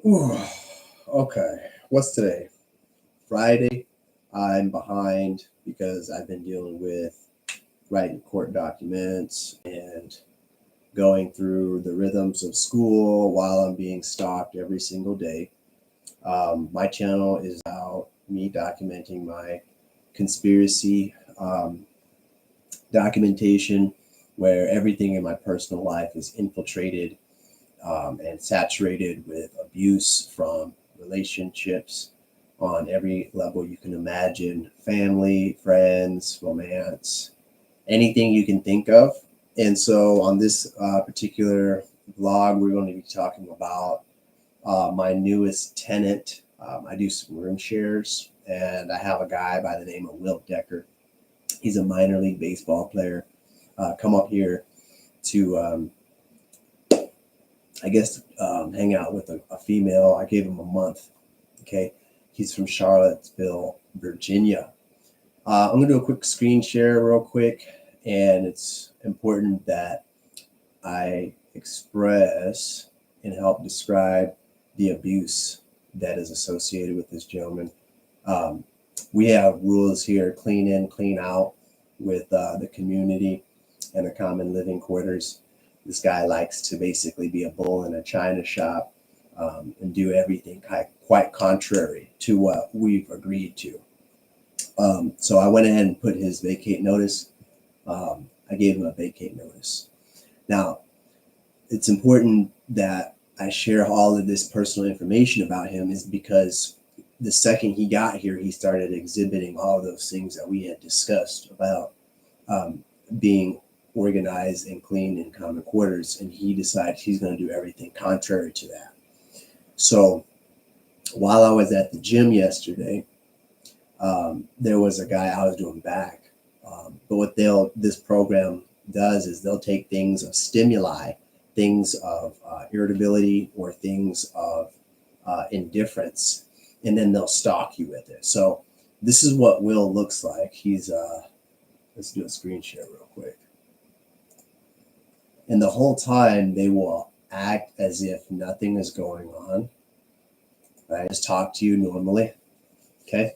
Whew. Okay, what's today? Friday. I'm behind because I've been dealing with writing court documents and going through the rhythms of school while I'm being stalked every single day. My channel is about me documenting my conspiracy documentation, where everything in my personal life is infiltrated and saturated with abuse from relationships on every level you can imagine: family, friends, romance, anything you can think of. And so, on this particular vlog, we're going to be talking about my newest tenant. I do some room shares, and I have a guy by the name of Will Decker. He's a minor league baseball player. Come up here to hang out with a female. I gave him a month. Okay. He's from Charlottesville, Virginia. I'm going to do a quick screen share real quick. And it's important that I express and help describe the abuse that is associated with this gentleman. We have rules here: clean in, clean out with the community and the common living quarters. This guy likes to basically be a bull in a china shop and do everything quite contrary to what we've agreed to. So I went ahead and put his vacate notice. I gave him a vacate notice. Now, it's important that I share all of this personal information about him, is because the second he got here, he started exhibiting all of those things that we had discussed about being organized and clean in common quarters, and he decides he's going to do everything contrary to that. So while I was at the gym yesterday, there was a guy I was doing back. But what this program does is they'll take things of stimuli, things of irritability, or things of indifference, and then they'll stalk you with it. So this is what Will looks like. He's let's do a screen share real quick. And the whole time they will act as if nothing is going on. Right? Just talk to you normally. Okay.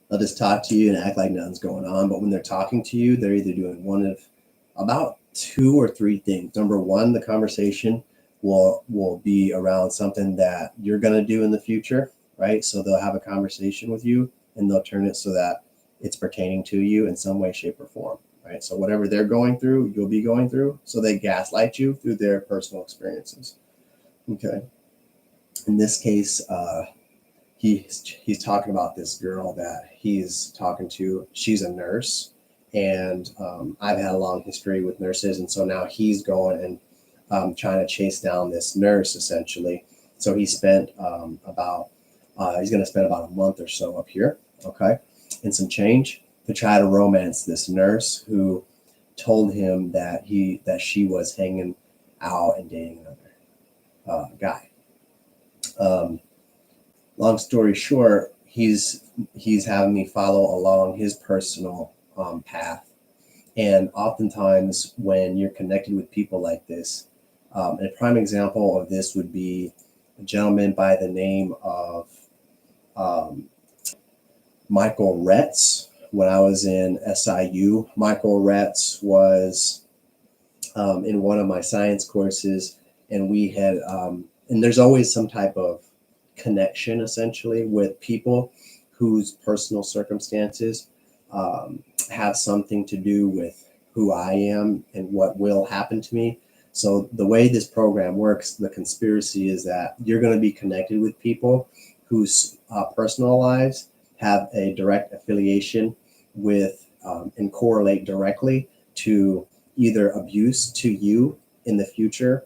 They'll just talk to you and act like nothing's going on. But when they're talking to you, they're either doing one of about two or three things. Number one, the conversation will be around something that you're going to do in the future, right? So they'll have a conversation with you and they'll turn it so that it's pertaining to you in some way, shape, or form, right? So whatever they're going through, you'll be going through. So they gaslight you through their personal experiences. Okay. In this case, he's talking about this girl that he's talking to. She's a nurse, and I've had a long history with nurses, and so now he's going and trying to chase down this nurse, essentially. So he spent he's going to spend about a month or so up here, okay, and some change, to try to romance this nurse who told him that she was hanging out and dating another guy. Long story short, he's having me follow along his personal path. And oftentimes when you're connected with people like this, and a prime example of this would be a gentleman by the name of Michael Retz. When I was in SIU, Michael Retz was in one of my science courses, and we had, and there's always some type of connection, essentially, with people whose personal circumstances have something to do with who I am and what will happen to me. So the way this program works, the conspiracy is that you're going to be connected with people whose personal lives have a direct affiliation with and correlate directly to either abuse to you in the future,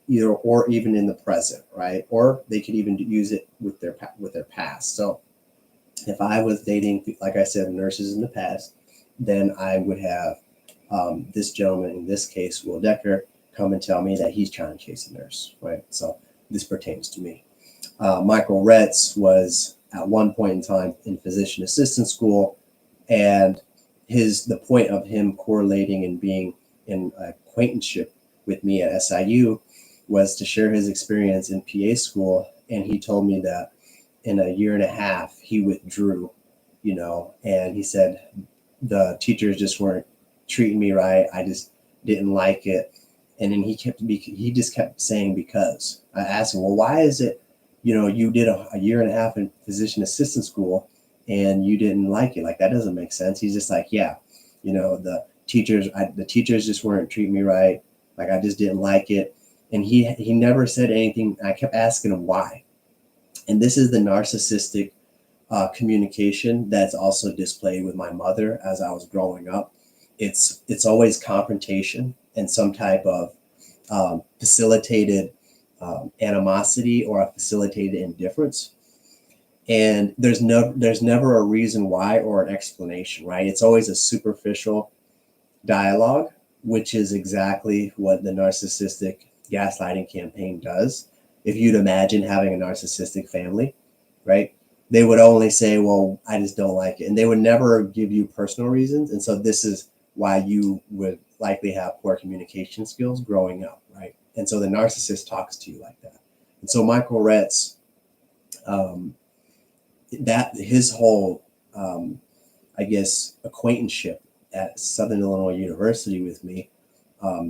either or even in the present, right? Or they could even use it with their past. So if I was dating, like I said, nurses in the past, then I would have this gentleman, in this case, Will Decker, come and tell me that he's trying to chase a nurse, right? So this pertains to me. Michael Retz was at one point in time in physician assistant school, and the point of him correlating and being in acquaintanceship with me at SIU was to share his experience in PA school. And he told me that in a year and a half, he withdrew, and he said, the teachers just weren't treating me right. I just didn't like it. And then he just kept saying, because. I asked him, well, why is it, you did a year and a half in physician assistant school and you didn't like it? Like, that doesn't make sense. He's just like, yeah, the teachers just weren't treating me right. Like, I just didn't like it. And he never said anything. I kept asking him why. And this is the narcissistic communication that's also displayed with my mother as I was growing up. It's always confrontation and some type of facilitated animosity or a facilitated indifference. And there's never a reason why or an explanation, right? It's always a superficial dialogue, which is exactly what the narcissistic gaslighting campaign does. If you'd imagine having a narcissistic family, right? They would only say, well, I just don't like it. And they would never give you personal reasons. And so this is why you would likely have poor communication skills growing up, right? And so the narcissist talks to you like that. And so Michael Retz, that his whole, acquaintanceship at Southern Illinois University with me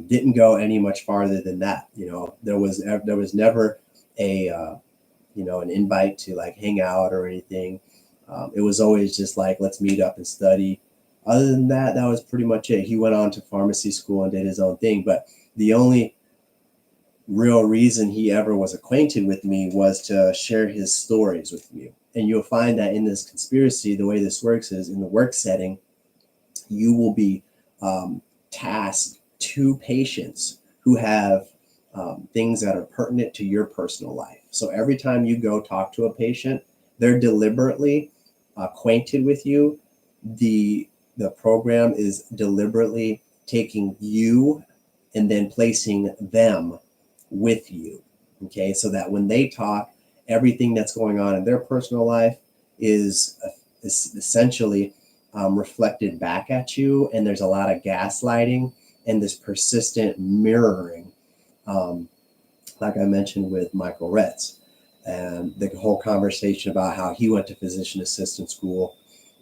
didn't go any much farther than that. There was never an invite to like hang out or anything. It was always just like, let's meet up and study. Other than that, that was pretty much it. He went on to pharmacy school and did his own thing. But the only real reason he ever was acquainted with me was to share his stories with me. And you'll find that in this conspiracy, the way this works is in the work setting, you will be tasked to patients who have things that are pertinent to your personal life. So every time you go talk to a patient, they're deliberately acquainted with you. The program is deliberately taking you and then placing them with you. Okay, so that when they talk, everything that's going on in their personal life is essentially reflected back at you. And there's a lot of gaslighting and this persistent mirroring, like I mentioned with Michael Retz, and the whole conversation about how he went to physician assistant school,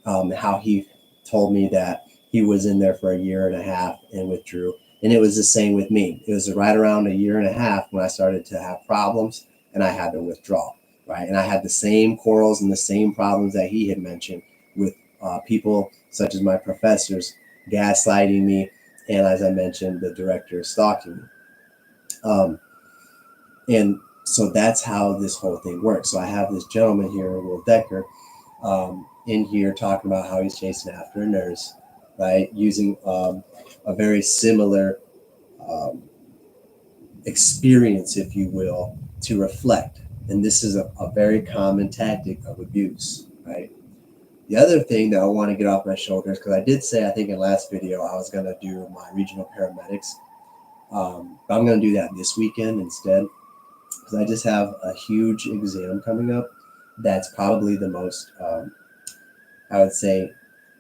how he told me that he was in there for a year and a half and withdrew. And it was the same with me. It was right around a year and a half when I started to have problems and I had to withdraw, right? And I had the same quarrels and the same problems that he had mentioned with people such as my professors gaslighting me, and as I mentioned, the director stalking me. And so that's how this whole thing works. So I have this gentleman here, Will Decker, in here talking about how he's chasing after a nurse, right? Using a very similar experience, if you will, to reflect. And this is a very common tactic of abuse, right? The other thing that I want to get off my shoulders, because I did say, I think in last video, I was going to do my regional paramedics. But I'm going to do that this weekend instead, because I just have a huge exam coming up that's probably the most, I would say,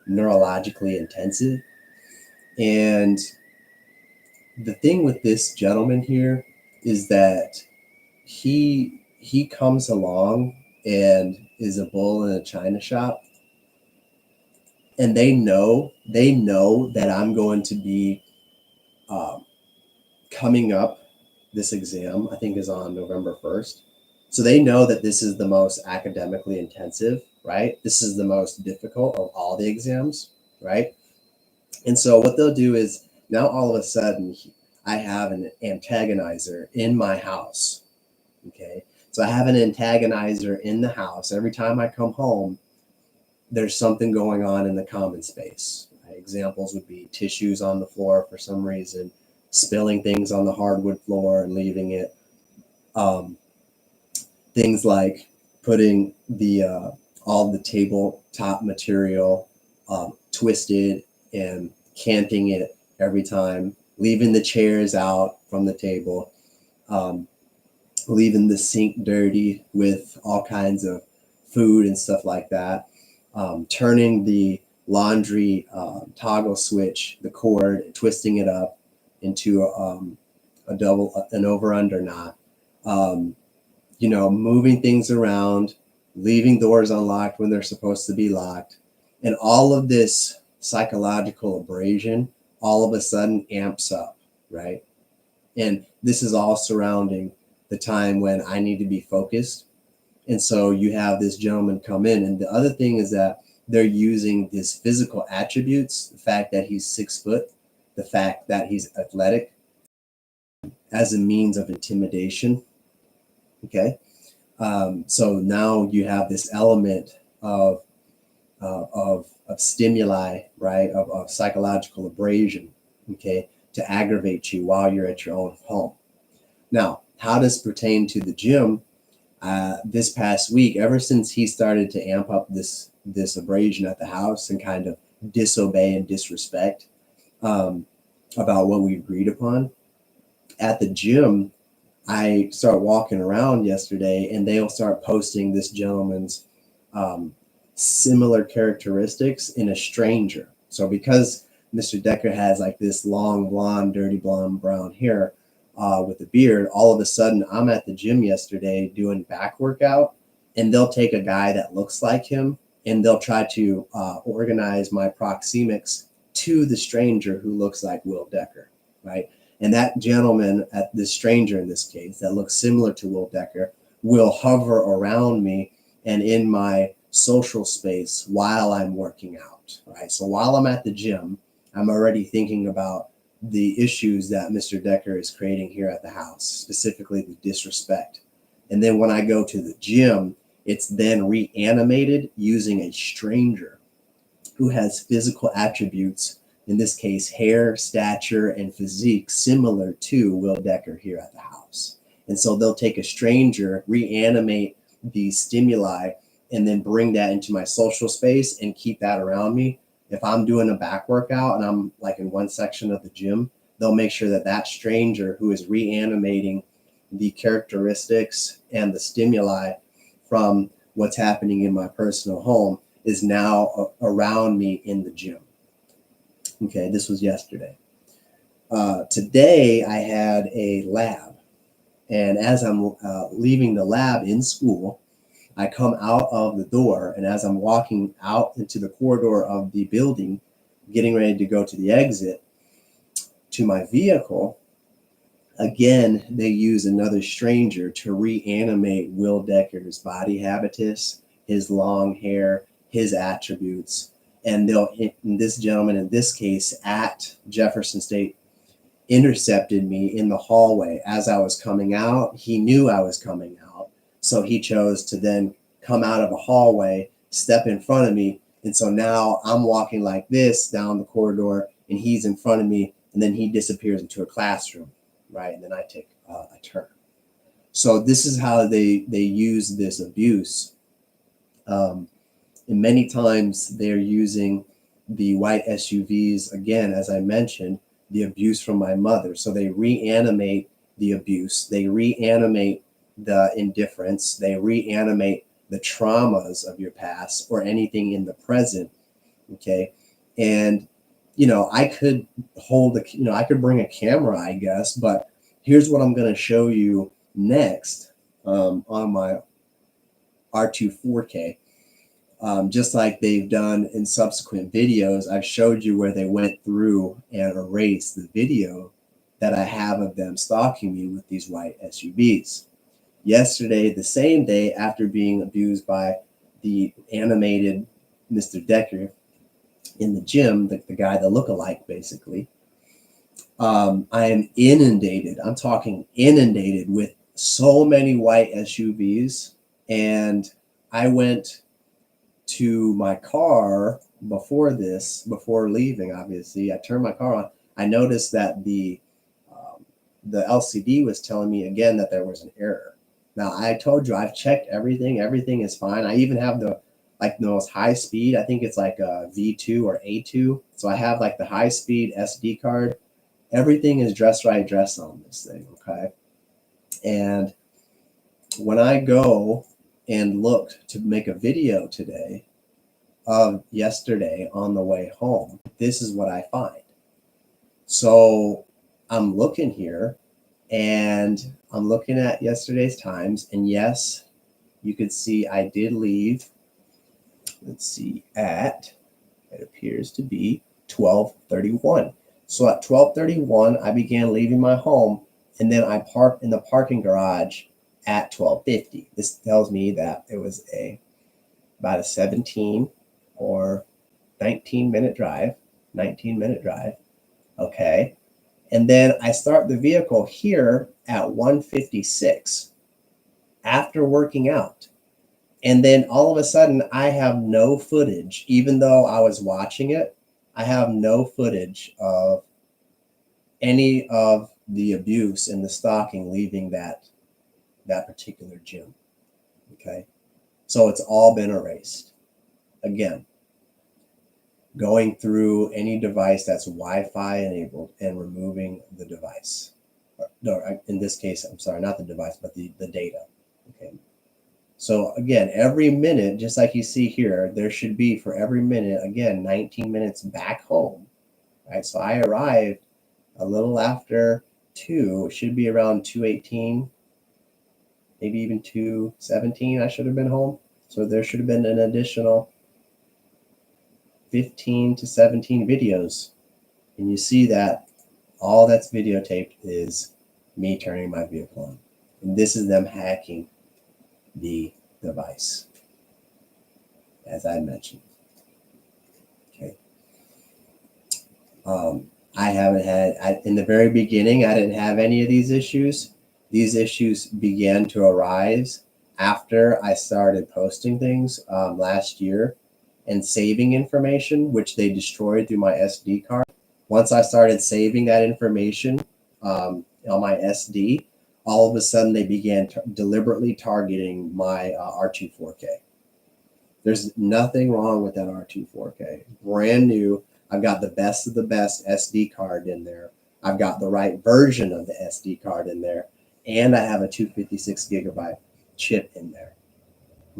neurologically intensive. And the thing with this gentleman here is that he comes along and is a bull in a china shop. And they know that I'm going to be coming up. This exam, I think, is on November 1st. So they know that this is the most academically intensive, right? This is the most difficult of all the exams, right? And so what they'll do is now all of a sudden I have an antagonizer in my house, okay? So I have an antagonizer in the house. Every time I come home, there's something going on in the common space. Right? Examples would be tissues on the floor for some reason, spilling things on the hardwood floor and leaving it. Things like putting the all the tabletop material twisted and canting it every time, leaving the chairs out from the table, leaving the sink dirty with all kinds of food and stuff like that, turning the laundry toggle switch, the cord, twisting it up into an over-under knot, moving things around, leaving doors unlocked when they're supposed to be locked. And all of this psychological abrasion all of a sudden amps up, right? And this is all surrounding the time when I need to be focused. And so you have this gentleman come in. And the other thing is that they're using his physical attributes, the fact that he's 6 foot, the fact that he's athletic, as a means of intimidation. Okay. So now you have this element of stimuli, right, of psychological abrasion, okay, to aggravate you while you're at your own home. Now, how does it pertain to the gym? This past week, ever since he started to amp up this abrasion at the house and kind of disobey and disrespect about what we agreed upon, at the gym, I start walking around yesterday and they'll start posting this gentleman's similar characteristics in a stranger. So because Mr. Decker has like this long blonde, dirty blonde brown hair with a beard, all of a sudden I'm at the gym yesterday doing back workout and they'll take a guy that looks like him and they'll try to organize my proxemics to the stranger who looks like Will Decker, right? And that gentleman, at this stranger in this case, that looks similar to Will Decker, will hover around me and in my social space while I'm working out, right? So while I'm at the gym, I'm already thinking about the issues that Mr. Decker is creating here at the house, specifically the disrespect. And then when I go to the gym, it's then reanimated using a stranger who has physical attributes, in this case, hair, stature, and physique similar to Will Decker here at the house. And so they'll take a stranger, reanimate the stimuli, and then bring that into my social space and keep that around me. If I'm doing a back workout and I'm like in one section of the gym, they'll make sure that that stranger who is reanimating the characteristics and the stimuli from what's happening in my personal home is now around me in the gym. Okay, this was yesterday. Today I had a lab, and as I'm leaving the lab in school, I come out of the door, and as I'm walking out into the corridor of the building, getting ready to go to the exit to my vehicle, again, they use another stranger to reanimate Will Decker's body habitus, his long hair, his attributes. And this gentleman, in this case, at Jefferson State, intercepted me in the hallway as I was coming out. He knew I was coming out. So he chose to then come out of a hallway, step in front of me. And so now I'm walking like this down the corridor and he's in front of me. And then he disappears into a classroom, right? And then I take a turn. So this is how they use this abuse. And many times they're using the white SUVs, again, as I mentioned, the abuse from my mother. So they reanimate the abuse. They reanimate the indifference. They reanimate the traumas of your past or anything in the present. Okay. And, I could I could bring a camera, I guess, but here's what I'm going to show you next on my R2-4K. Just like they've done in subsequent videos, I've showed you where they went through and erased the video that I have of them stalking me with these white SUVs. Yesterday, the same day after being abused by the animated Mr. Decker in the gym, the guy, the lookalike, basically, I am inundated. I'm talking inundated with so many white SUVs. And I went to my car before leaving, obviously. I turned my car on. I noticed that the LCD was telling me again that there was an error. Now, I told you I've checked everything. Everything is fine. I even have the most high speed. I think it's like a V2 or A2. So I have like the high speed SD card. Everything is dress right dress on this thing, okay? And when I go and looked to make a video today of yesterday on the way home, this is what I find. So I'm looking here And I'm looking at yesterday's times, and yes, you could see I did leave. Let's see, at, it appears to be 12:31. So at 12:31, I began leaving my home, and then I parked in the parking garage at 12:50. This tells me that it was about a 17 or 19-minute drive. Okay. And then I start the vehicle here at 1:56 after working out. And then all of a sudden, I have no footage, even though I was watching it. I have no footage of any of the abuse and the stalking leaving that particular gym. Okay, so it's all been erased. Again, going through any device that's Wi-Fi enabled and removing the device. No, in this case, I'm sorry, not the device, but the data. Okay. So again, every minute, just like you see here, there should be for every minute, again, 19 minutes back home, right? So I arrived a little after 2, it should be around 2:18, maybe even 2:17 I should have been home. So there should have been an additional 15 to 17 videos. And you see that all that's videotaped is me turning my vehicle on. And this is them hacking the device, as I mentioned. Okay. I haven't had, in the very beginning, I didn't have any of these issues. These issues began to arise after I started posting things last year and saving information, which they destroyed through my SD card. Once I started saving that information on my SD, all of a sudden they began deliberately targeting my R2-4K. There's nothing wrong with that R2-4K. Brand new. I've got the best of the best SD card in there. I've got the right version of the SD card in there. And I have a 256 gigabyte chip in there.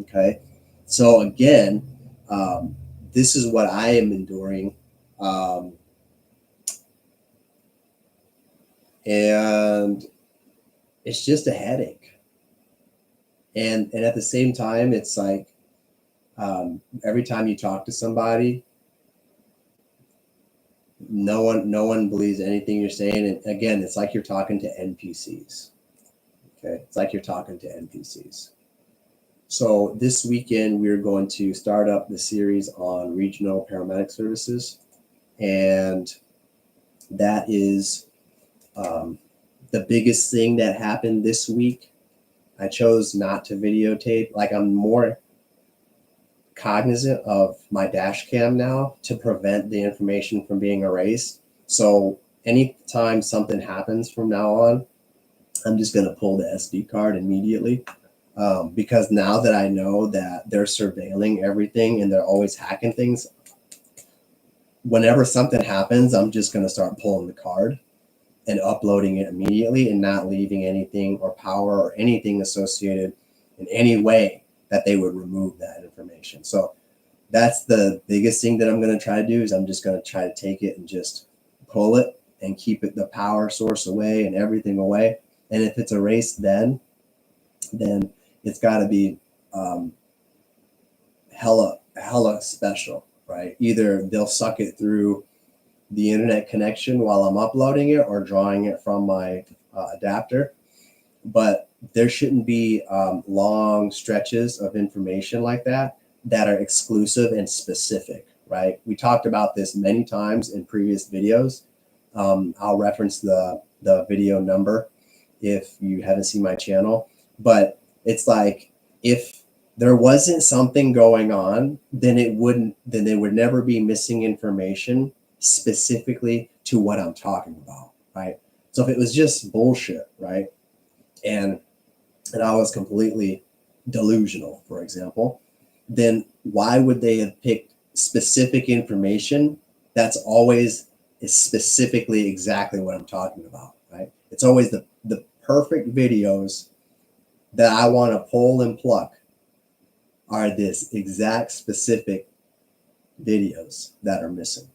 Okay. So again, this is what I am enduring. And it's just a headache. And at the same time, it's like every time you talk to somebody, no one believes anything you're saying. And again, it's like you're talking to NPCs. Okay, it's like you're talking to NPCs. So this weekend, we're going to start up the series on regional paramedic services. And that is the biggest thing that happened this week. I chose not to videotape. Like, I'm more cognizant of my dash cam now to prevent the information from being erased. So anytime something happens from now on, I'm just going to pull the SD card immediately. Because now that I know that they're surveilling everything and they're always hacking things, whenever something happens, I'm just going to start pulling the card and uploading it immediately and not leaving anything or power or anything associated in any way that they would remove that information. So that's the biggest thing that I'm going to try to do, is I'm just going to try to take it and just pull it and keep it, the power source away and everything away. And if it's erased, then it's got to be hella special, right? Either they'll suck it through the internet connection while I'm uploading it or drawing it from my adapter. But there shouldn't be long stretches of information like that are exclusive and specific, right? We talked about this many times in previous videos. I'll reference the video number if you haven't seen my channel. But it's like, if there wasn't something going on, then they would never be missing information specifically to what I'm talking about, right? So if it was just bullshit, right, and I was completely delusional, for example, then why would they have picked specific information that's always is specifically exactly what I'm talking about, right? It's always the perfect videos that I want to pull and pluck are this exact specific videos that are missing.